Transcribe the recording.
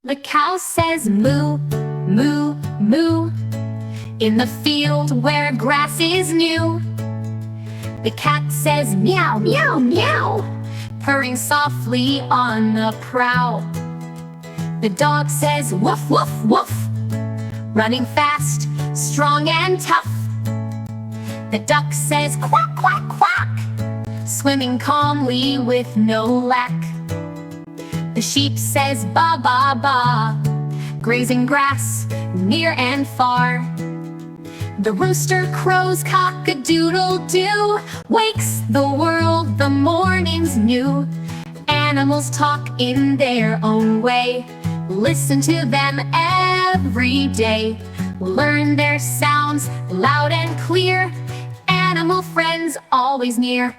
The cow says moo, moo, moo, in the field where grass is new. The cat says meow, meow, meow, purring softly on the prow. The dog says woof, woof, woof, running fast, strong and tough. The duck says quack, quack, quack, swimming calmly with no lack. The sheep says ba, ba, ba, grazing grass near and far. The rooster crows cock-a-doodle-doo, wakes the world, the morning's new. Animals talk in their own way, listen to them every day. Learn their sounds loud and clear, animal friends always near.